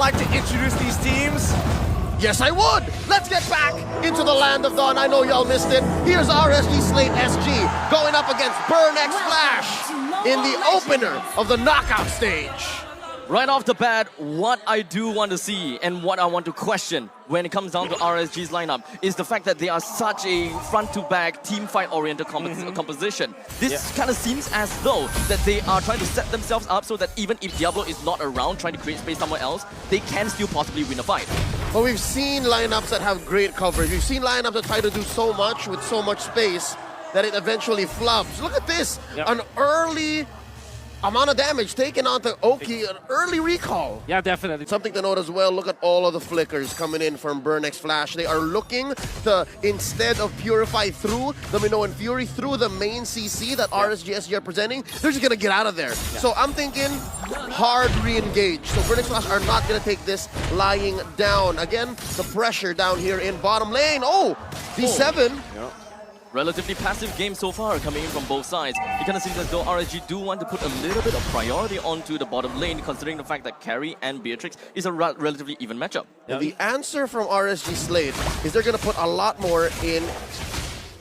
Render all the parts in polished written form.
like to introduce these teams? Yes, I would! Let's get back into the land of Dawn. I know y'all missed it. Here's RSG SLATE SG going up against Burn X Flash in the opener of the knockout stage. Right off the bat, what I do want to see and what I want to question when it comes down to RSG's lineup is the fact that they are such a front-to-back, team fight-oriented composition. This kind of seems as though that they are trying to set themselves up so that even if Diablo is not around trying to create space somewhere else, they can still possibly win a fight. But we've seen lineups that have great coverage. We've seen lineups that try to do so much with so much space that it eventually flubs. Look at this, an early amount of damage taken onto Oki, an early recall. Yeah, definitely. Something to note as well, look at all of the flickers coming in from Burn X Flash. They are looking to, instead of Purify through the Minoan Fury, through the main CC that RSG SG are presenting, they're just going to get out of there. So I'm thinking hard re-engage. So Burn X Flash are not going to take this lying down. Again, the pressure down here in bottom lane. Oh, D7. Relatively passive game so far coming in from both sides. It kind of seems as though RSG do want to put a little bit of priority onto the bottom lane, considering the fact that Carry and Beatrix is a relatively even matchup. And the answer from RSG SLATE is they're going to put a lot more in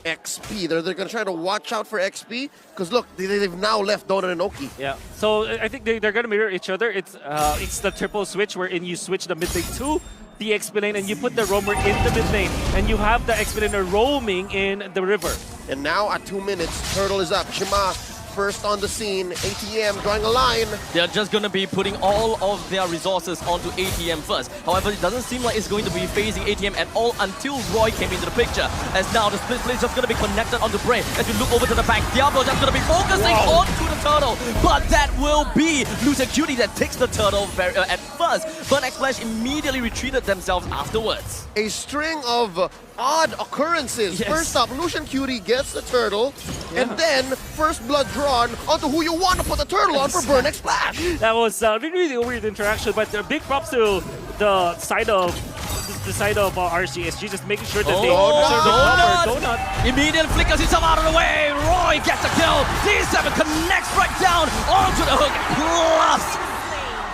XP. They're going to try to watch out for XP because look, they've now left Donut and Oki. Yeah, so I think they're going to mirror each other. It's the triple switch wherein you switch the mid lane to the XP lane and you put the roamer in the mid lane and you have the XP laner roaming in the river. And now at 2 minutes, Turtle is up. Shima first on the scene. ATM drawing a line. They're just going to be putting all of their resources onto ATM first. However, it doesn't seem like it's going to be phasing ATM at all until Roy came into the picture. As now the split play is just going to be connected onto Bray. As you look over to the back, Diablo just going to be focusing onto the turtle. But that will be Lucian Cutie that takes the turtle at first. Burn X Flash immediately retreated themselves afterwards. A string of odd occurrences. First up, Lucian Cutie gets the turtle, and then first blood drawn onto who you want to put the turtle on for Burn X Flash. That was really a weird interaction, but big props to the side of RSG SG, just making sure that they Donut immediately flickers himself out of the way. Roy gets a kill. D7 connects right down onto the hook, plus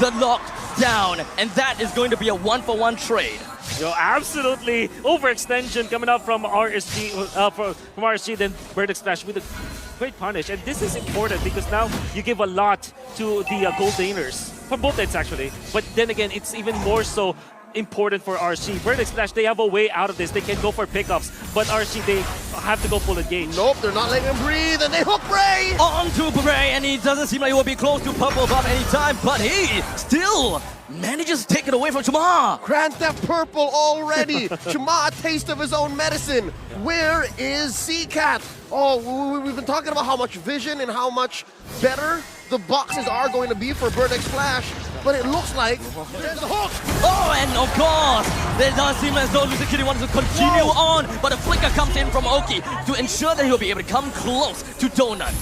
the knockdown, and that is going to be a 1-for-1 trade. Yo, absolutely overextension coming up from RSG, from RSG, then Burn X Flash with a great punish. And this is important because now you give a lot to the gold laners, from both ends actually. But then again, it's even more so important for RSG. Burn X Flash, they have a way out of this. They can go for pickups, but RSG, they have to go full engage. Nope, they're not letting him breathe, and they hook Bray! Onto Bray, and he doesn't seem like he will be close to purple buff anytime, but he still manages to take it away from Chuma. Grant that purple already. Chuma, a taste of his own medicine. Where is Seacat? Oh, we've been talking about how much vision and how much better the boxes are going to be for Burn X Flash, but it looks like there's the hook. Oh, and of course, it does seem as though Lucian Cutie wants to continue on, but a flicker comes in from Oki to ensure that he'll be able to come close to Donut.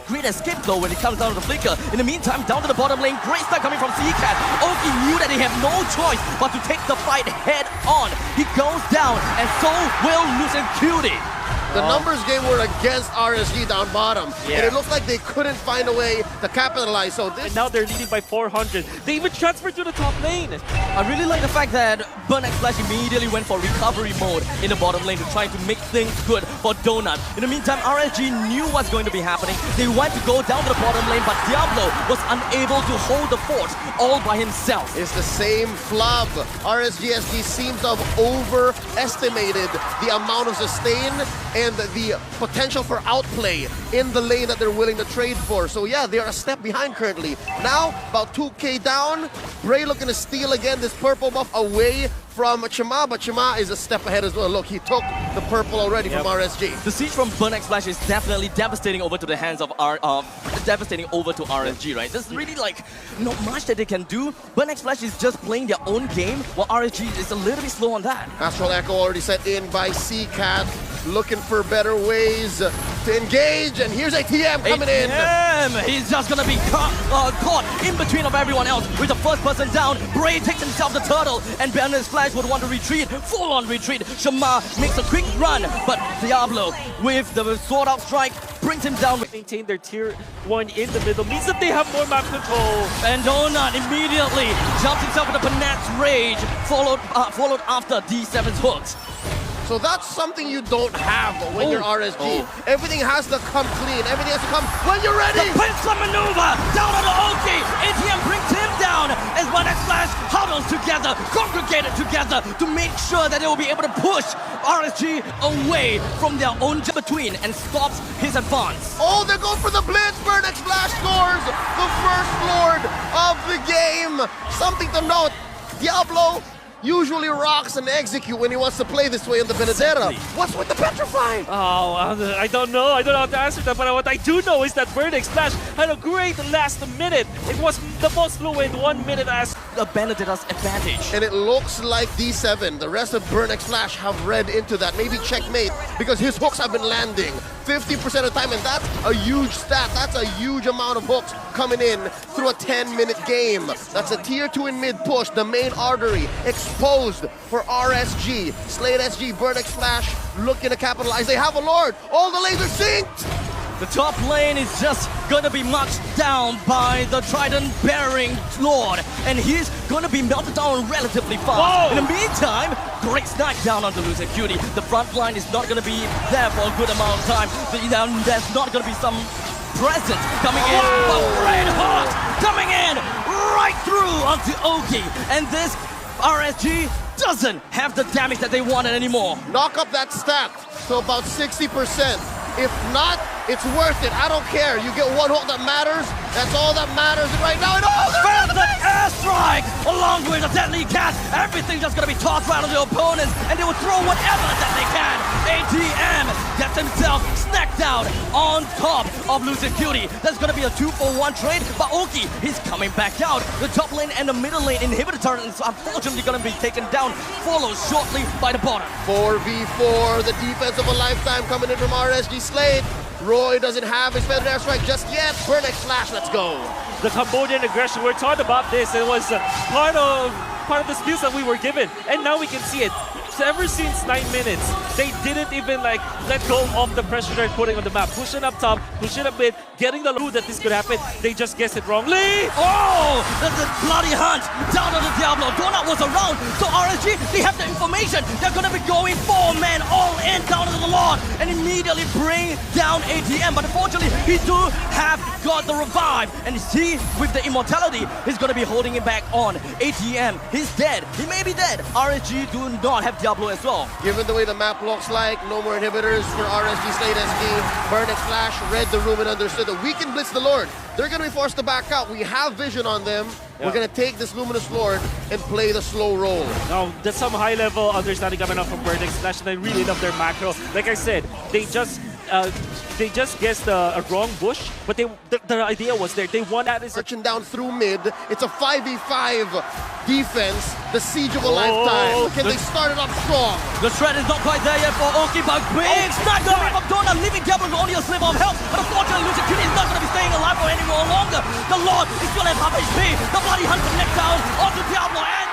Great escape though when it comes down to the flicker. In the meantime, down to the bottom lane, great start coming from Seacat. Oki knew that he had no choice but to take the fight head on. He goes down, and so will Lucian Cutie. The numbers game were against RSG down bottom, and it looks like they couldn't find a way to capitalize. So this, and now they're leading by 400. They even transferred to the top lane. I really like the fact that Burn X Flash immediately went for recovery mode in the bottom lane to try to make things good for Donut. In the meantime, RSG knew what's going to be happening. They went to go down to the bottom lane, but Diablo was unable to hold the fort all by himself. It's the same flub. RSG SG seems to have overestimated the amount of sustain and the potential for outplay in the lane that they're willing to trade for. So yeah, they're a step behind currently. Now, about 2k down. Bray looking to steal again this purple buff away from Chima, but Chima is a step ahead as well. Look, he took the purple already from RSG. The siege from Burn X Flash is definitely devastating over to the hands of RSG, right? There's really like not much that they can do. Burn X Flash is just playing their own game, while RSG is a little bit slow on that. Astral Echo already set in by Seacat, looking for better ways to engage, and here's ATM coming in. He's just gonna be caught in between of everyone else with the first person down. Bray takes himself the turtle, and Burn X Flash would want to retreat, full-on retreat. Shama makes a quick run, but Diablo with the sword out strike brings him down. Maintain their tier 1 in the middle means that they have more map control. And Donut immediately jumps himself with a Panet's Rage, followed after D7's hooks. So that's something you don't have when you're RSG. Everything has to come clean. Everything has to come when you're ready. The pincer maneuver down on the Oki. ATM brings him down as one Slash huddles together, congregated together to make sure that they will be able to push RSG away from their own between and stops his advance. Oh, they're going for the blitz. Burnex Flash scores the first Lord of the game. Something to note, Diablo usually rocks and execute when he wants to play this way in the Benedetta. What's with the petrifying? Oh, I don't know. I don't know how to answer that, but what I do know is that Verdict Splash had a great last minute. It was the most fluid 1 minute as the Benedetta's advantage. And it looks like D7, the rest of Burnex Flash have read into that. Maybe checkmate because his hooks have been landing 50% of the time, and that's a huge stat. That's a huge amount of hooks coming in through a 10-minute game. That's a tier 2 in mid push, the main artery exposed for RSG. SLATE SG, Burnex Flash looking to capitalize. They have a Lord. All the lasers synced. The top lane is just going to be marched down by the Trident-bearing Lord, and he's going to be melted down relatively fast. Whoa. In the meantime, great snipe down onto Loser Cutie. The front line is not going to be there for a good amount of time. There's not going to be some presence coming in, but Red Hot coming in right through onto Oki, and this RSG doesn't have the damage that they wanted anymore. Knock up that stat to about 60%. If not, it's worth it. I don't care. You get one hook that matters. That's all that matters right now. And the airstrike along with a deadly cast. Everything's just gonna be tossed right on the opponents, and they will throw whatever that they can. ATM gets himself snacked out on top of Loser Cutie. There's gonna be a 2-for-1 trade, but Oki, he's coming back out. The top lane and the middle lane inhibitor turret is unfortunately gonna be taken down, followed shortly by the bottom. 4v4, the defense of a lifetime coming in from RSG SLATE. Roy doesn't have his feather airstrike just yet. Burnex Flash, let's go. the Cambodian aggression. We're taught about this. It was part of the skills that we were given, and now we can see it. So ever since 9 minutes, they didn't even like let go of the pressure they're putting on the map. Pushing up top, pushing a bit, getting the clue that this could happen. They just guessed it wrongly. Oh, that's a bloody hunt down on the Diablo. Donut was around, so RSG, they have the information. They're gonna be going 4-man all in down to the Lord and immediately bring down ATM. But unfortunately, he do have got the revive, and he, with the immortality, he's gonna be holding it back on. ATM, he's dead. He may be dead. RSG do not have Diablo as well. Given the way the map looks like, no more inhibitors for RSG SLATE SG. Burnex Flash read the room and understood that we can blitz the Lord. They're going to be forced to back out. We have vision on them. Yeah. We're going to take this Luminous Lord and play the slow roll. Now, that's some high-level understanding coming up from Burnex Flash, and I really love their macro. Like I said, they just guessed a wrong bush, but the idea was there. They want that is marching down through mid. It's a 5v5 defense, the siege of a lifetime. Can they start it up strong? The threat is not quite there yet for Oki, but big snap coming from Donut, leaving Diablo with only a sliver of health. But unfortunately, Lucian Cutie is not going to be staying alive for any more longer. The Lord is still at half HP. The bloody hunt from next down onto Diablo, and